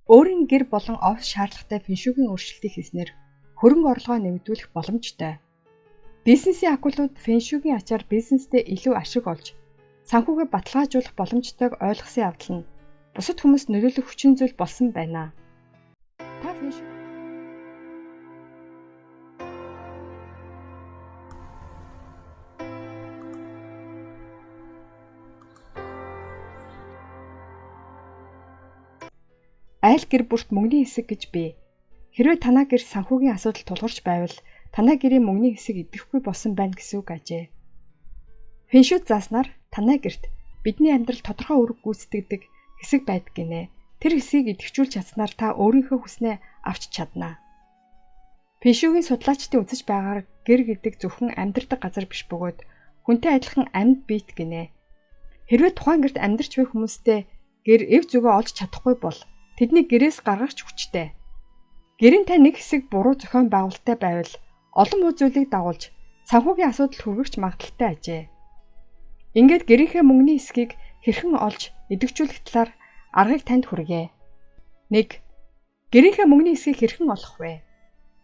Өөрийн гэр болон офис шаардлагатай фэншүүгийн өөрчлөлтийг хийснээр хөрөнгө орлогоо нэмэгдүүлэх боломжтой. Бизнесийн акулууд фэншүүгийн ачаар бизнесдээ илүү ашиг олж, санхүүгээ баталгаажуулах боломжтойг ойлгосон явдал нь бусад хүмүүст нөлөөлөх хүчин зүйл болсон байна. Та фэншүү айл гэр бүрт мөнгөний хэсэг гэж бий. Хэрвээ танаа гэр санхүүгийн асуудал тулгарч байвал танаа гэрийн мөнгөний хэсэг идэвхгүй болсон байна гэсэн үг ажээ. Фэншүүд зааснаар танаа гэрт бидний амьдрал тодорхой үүрэг гүйцэтгэдэг хэсэг байдаг гинэ. Тэр хэсгийг идэвхжүүлж чадсанаар та өөрийнхөө хүснээ авч чадна. Фэншүүгийн судлаачдын үзэж байгаагаар гэр гэдэг зөвхөн амьдардаг газар биш бөгөөд хүнтэй адилхан амьд биет гинэ. Хэрвээ тухайн гэрт амьдарч буй хүмүүстэй гэр эв зүгөө олж чадахгүй бол тэдний гэрээс гаргахч хүчтэй. Гэрийн та нэг хэсэг буруу зохион байгуулалттай байвал олон муу зүйлийг дагуулж санхүүгийн асуудал хүргэж магадaltaй ажээ. Ингээд гэрийнхээ мөнгөний хэсгийг хэрхэн олж идэвхжүүлэх талаар аргыг танд хүргэе. 1. Гэрийнхээ мөнгөний хэсгийг хэрхэн олох вэ?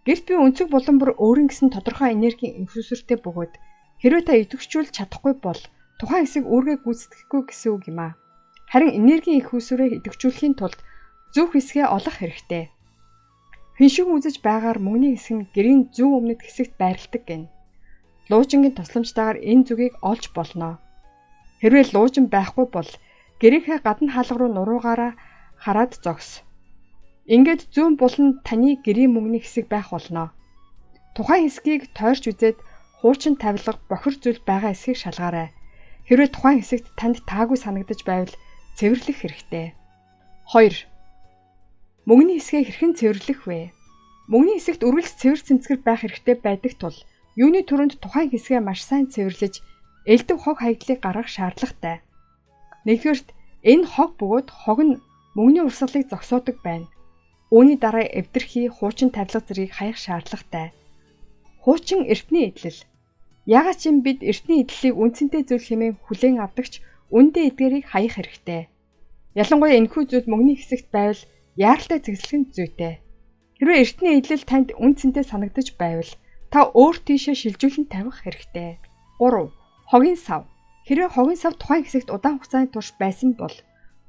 Гэрт буй өнцөг булан бүр өөрийн гэсэн тодорхой энергийн инфьюзертэй бөгөөд хэрвээ та идэвхжүүлж чадахгүй бол тухайн хэсэг үүргээ гүйцэтгэхгүй гэсэн үг юм а. Харин энергийн инфьюзерээ идэвхжүүлэхийн тулд зөв хэсгээ олох хэрэгтэй. Фэншүүг үзэж байгаагаар мөнгөний хэсэг нь гэрийн зөв өмнөд хэсэгт байрладаг гэнэ. Луужингийн тусламжтайгаар энэ зүгийг олж болно. Хэрвээ луужин байхгүй бол гэрийнхээ гадна хаалга руу нуруугаараа хараад зогс. Ингээд зүүн булан таны гэрийн мөнгөний хэсэг байх болно. Тухайн хэсгийг тойрч үзээд хуучин тавилга бохир зүйл байгаа хэсгийг шалгаарай. Хэрвээ тухайн хэсэгт танд таагүй санагдаж байвал цэвэрлэх хэрэгтэй. 2. Мөнгөний хэсгээ хэрхэн цэвэрлэх вэ? Мөнгөний хэсэгт үргэлж цэвэр цэмцгэр байх хэрэгтэй байдаг тул юуны түрүүнд тухайн хэсгээ маш сайн цэвэрлэж элдв хог хаягдлыг гаргах шаардлагатай. Нэгдүгээрт энэ хог бөгөөд хог нь мөнгөний урсгалыг зогсоодог байна. Үүний дараа эвдэрхий хуучин тавилга зэргийг хаях шаардлагатай. Хуучин эртний эдлэл. Яагаад ч юм бид эртний эдлэлийг үнцэнтэй зүйл хэмээн хүлээн авдагч үндэ эдгээрийг хаях хэрэгтэй. Ялангуяа энэхүү зүйл мөнгөний хэсэгт байвал яаралтай зэгцлэх нь зүйтэй. Хэрвээ эртний эдлэл танд үнцэнтэй санагдаж байвал та өөр тийшээ шилжүүлэн тавих хэрэгтэй. 3. Хогийн сав. Хэрвээ хогийн сав тухайн хэсэгт удаан хугацааны турш байсан бол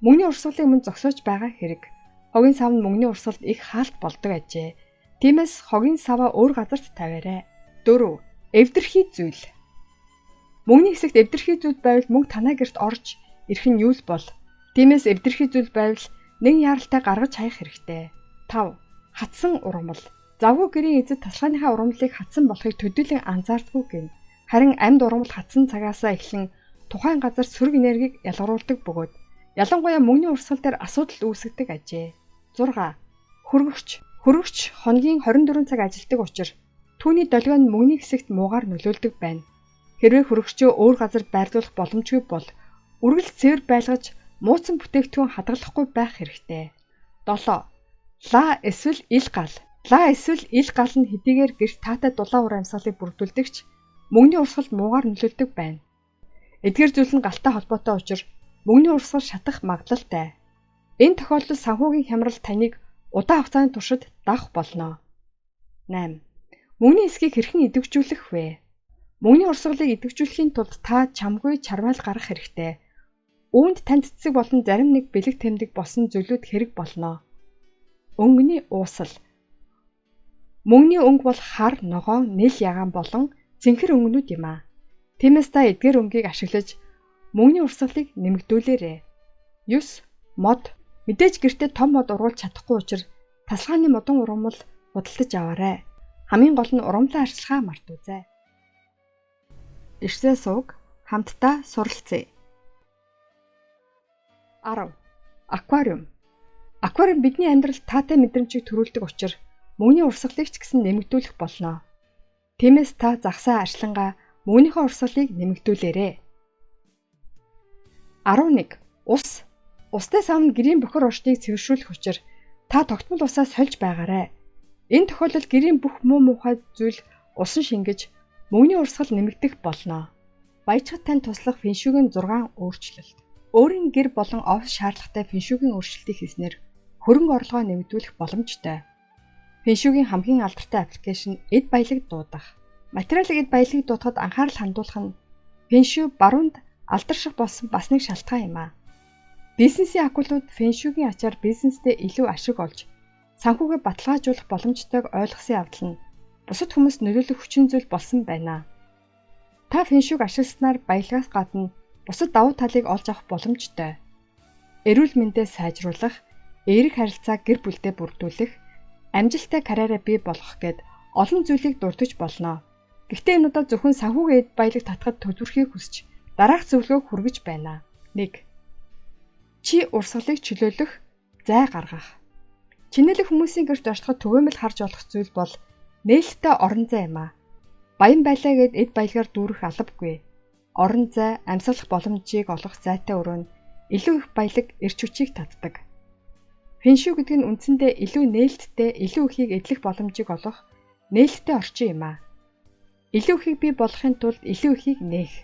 мөнгөний урсгалыг мөн зогсоож байгаа хэрэг. Хогийн сав нь мөнгөний урсгалд их хаалт болдог ажээ. Тиймээс хогийн саваа өөр газарт тавиарай. 4. Эвдэрхий зүйл. Мөнгөний хэсэгт эвдэрхий зүйл байвал мөнгө танаа гэрт орж ирэх нь юу л бол. Тиймээс эвдэрхий зүйл байвал нэг яаралтай гаргаж хаях хэрэгтэй. 5. Хатсан ургамал. Завгүй гэрийн эзэд тасалгааныхаа ургамлыг хатсан болохыг төдийлөн анзаардаггүй гин. Харин амьд ургамал хатсан цагаасаа эхлэн тухайн газар сөрөг энергийг ялгаруулдаг бөгөөд ялангуяа мөнгөний урсгал дээр асуудал үүсгдэг ажээ. 6. Хөргөгч. Хөргөгч хоногийн 24 цаг ажилладаг учраас түүний долгио нь мөнгөний хэсэгт муугаар нөлөөлдөг байна. Хэрвээ хөргөгчөө өөр газар байрлуулах боломжгүй бол үргэлж цэвэр байлгаж мууцсан бүтээгдэхүүн хадгалахгүй байх хэрэгтэй. 7. Ла эсвэл ил гал. Ла эсвэл ил гал нь хэдийгээр гэрт таатай дулаан ур амьсгалыг бүрдүүлдэгч мөнгөний урсгалд муугаар нөлөөлдөг байна. Эдгээр зүйл нь галтай холбоотой учраас мөнгөний урсгал шатах магадлалтай. Энэ тохиолдолд санхүүгийн хямрал таныг удаан хугацааны туршид дагах болно. 8. Мөнгөний хэсгийг хэрхэн идэвхжүүлэх вэ? Мөнгөний урсгалыг идэвхжүүлэхийн тулд та чамгүй чармайл гаргах хэрэгтэй. Үүнд танд цэцэг болон зарим нэг бэлэг тэмдэг болсон зүйлүүд хэрэг болно. Өнгөний уусал. Мөнгөний өнгө бол хар, ногоон, нэл ягаан болон цэнхэр өнгөнүүд юм а. Тиймээс та эдгээр өнгийг ашиглаж мөнгөний урсгалыг нэмэгдүүлээрэй. 9. Мод. Мэдээж гэртээ том мод ургуулж чадахгүй учраас тасалгааны модон ургамал худалдаж аваарай. Хамгийн гол нь урамлан арчилгаа мартуузай. Ирсээ сууг хамтдаа суралцъя. 10. Аквариум. Аквариум бидний амьдралд таатай мэдрэмжийг төрүүлдэг учраас мөнгөний урсгалыг ч гэсэн нэмэгдүүлэх болно. Тиймээс та загсаа арчилгаа мөнгөнийхөө урсгалыг нэмэгдүүлээрэй. 11. Ус. Устай савн гэрийн бохир орчныг цэвэршүүлэх учраас та тогтмол усаа сольж байгаарай. Энэ тохиолдолд гэрийн бүх муу муухай зүйл усан шингэж мөнгөний урсгал нэмэгдэх болно. Баяжхад тань туслах фэншүүгийн 6 өөрчлөлт. Өөрийн гэр болон офис шаардлагатай фэншүүгийн өөрчлөлтийг хийснээр хөрөнгө орлогоо нэмэгдүүлэх боломжтой. Фэншүүгийн хамгийн алдартай аппликейшн эд баялаг дуудах. Материалын эд баялагийг дуудахад анхаарал хандуулах нь фэншүү баруунд алдарших болсон бас нэг шалтгаан юм а. Бизнесийн акулууд фэншүүгийн ачаар бизнесдээ илүү ашиг олж санхүүгээ баталгаажуулах боломжтойг ойлгосон явдал нь бусад хүмүүст нөлөөлөх хүчин зүйл болсон байна. Та фэншүүг ашигласнаар баялагаас гадна бусад давуу талыг олж авах боломжтой. Эрүүл мэндээ сайжруулах, эерэг харилцааг гэр бүлдээ бүрдүүлэх, амжилттай карьераа бий болгох гэд олон зүйлийг дурдж болно. Гэхдээ энүүдээ зөвхөн санхүүгийн эд баялаг татахад төлөвлөхийг хүсч дараах зөвлөгөөг хүргэж байна. 1. Чи урсгалыг чөлөөлөх, зай гаргах. Чинэлэг хүмүүсийн гэрт орчход түгээмэл харж болох зүйл бол нээлттэй орон зай юм а. Баян байлаа гэд эд баялагаар дүүрэх албагүй. Орон зай, амьсгалах боломжийг олох зайтай өрөөнд илүү их баялаг эрч хүчийг татдаг. Фэншүү гэдэг нь үндсэндээ илүү нээлттэй, илүү ихийг эдлэх боломжийг олох нээлттэй орчин юм а. Илүү ихийг бий болгохын тулд илүү ихийг нээх.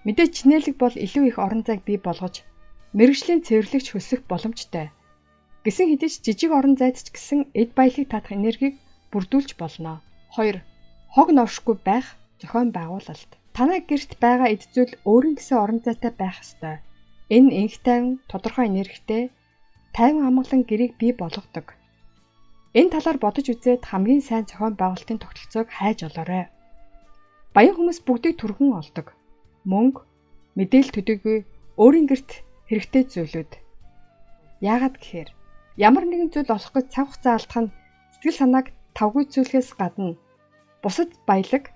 Мэдээж чинэлэг бол илүү их орон зайг бий болгож мэргэжлийн цэвэрлэгч хөсөх боломжтой. Гэсэн хэдий ч жижиг орон зайд ч гэсэн эд баялагийг татах энергийг бүрдүүлж болно. 2. Хог новшгүй байх зохион байгуулалт. Танай гэрт байгаа эд зүйл өөрийн гэсэн орон зайтай байх ёстой. Энэ инх тайван, тодорхой энергитэй, тайван амгалан гэрийг бий болгодог. Энэ талаар бодож үзээд хамгийн сайн зохион байгуулалтын тогтолцоог хайж олоорой. Баян хүмүүс бүгдийг түргэн олдог. Мөнгө, мэдээлэл төдийгүй өөрийн гэрт хэрэгтэй зүйлүүд. Яагаад гэхээр ямар нэгэн зүйл олох гэж цаг хугацаа алдах нь сэтгэл санааг тавгүйцүүлэхээс гадна бусад баялаг,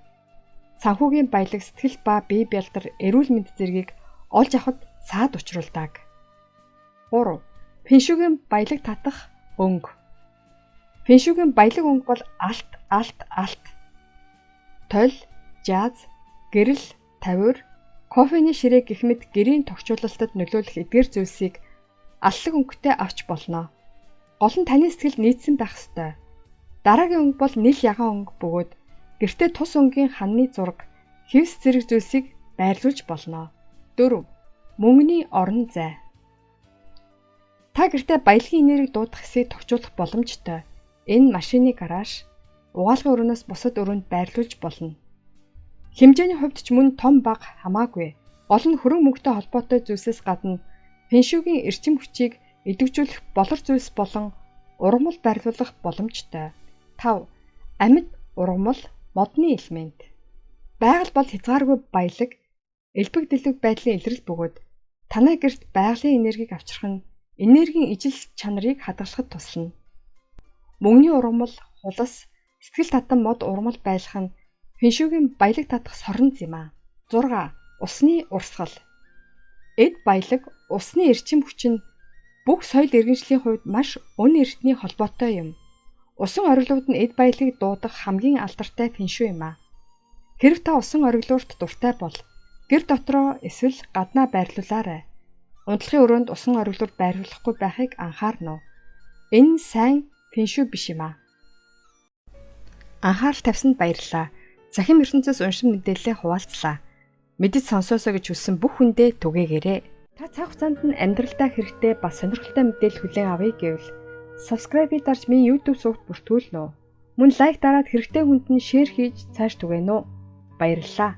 санхүүгийн баялаг, сэтгэл ба бие бэлтэр, эрүүл мэнд зэргийг олж авахд саад учруулдаг. 3. Фэншүүгийн баялаг татах өнгө. Фэншүүгийн баялаг өнгө бол алт. Тойл, жаз, гэрэл, тавиур, кофений ширээ гэх мэт гэрийн тогтчлолтод нөлөөлөх эдгээр зүйлсийг аллаг өнгөтэй авч болно. Гол нь таны сэтгэл нийцсэн байх ёстой. Дараагийн өнгө бол нийл ягаан өнгө бөгөөд гэртээ тус өнгийн ханны зураг, хэвс зэрэг зүйлсийг байрлуулж болно. 4. Мөнгөний орон зай. Та гэртээ баялагын энергийг дуудах хэсгийг тохижуулах боломжтой. Энэ машины гараж, угаалгын өрөөнөөс бусад өрөөнд байрлуулж болно. Хэмжээний хувьд ч мөн том бага хамаагүй. Гол нь хөрөнгө мөнгөтэй холбоотой зүйлсээс гадна фэншүүгийн эрчим хүчийг идэвхжүүлэх болор зүйлс болон ургамал байрлуулах боломжтой. 5. Амьд ургамал, модны элемент. Байгаль бол хязгааргүй баялаг, элбэг дэлбэг байдлын илрэл бөгөөд танай гэрт байгалийн энергийг авчрах нь энергийн ижил чанарыг хадгалахад туслана. Мөнгөний ургамал, хулас, сэтгэл татам мод ургамал байлах нь фэншүүгийн баялаг татах сорон юм а. 6. Усны урсгал. Эд баялаг, усны эрчим хүч нь бүх соёл иргэншлийн хувьд маш үнэ эртний холбоотой юм. Усан ориглууд нь эд баялагийг дуудах хамгийн алдартай фэншүү юм а. Хэрв та усан ориглуурт дуртай бол гэр дотроо эсвэл гаднаа байрлуулаарай. Унтлагын өрөөнд усан ориглуур байрлуулахгүй байхыг анхаарна уу? Энэ сайн фэншүү биш юм а. Анхаарал тавьсанд баярлалаа. Захим ертөнцөөс уншин мэдээлэлээ хуваалцлаа. Мэдэж сонсоосоо гэж хүссэн бүх хүндээ түгээгээрэй. Та цаг хугацаанд нь амьдралдаа хэрэгтэй бас сонирхолтой мэдээлэл хүлээн авъя гэвэл subscribe-ийг дарж минь YouTube сувагт бүртгүүлнэ үү. Мөн лайк дараад хэрэгтэй хүнд нь шеэр хийж цааш түгээнэ үү. Баярлалаа.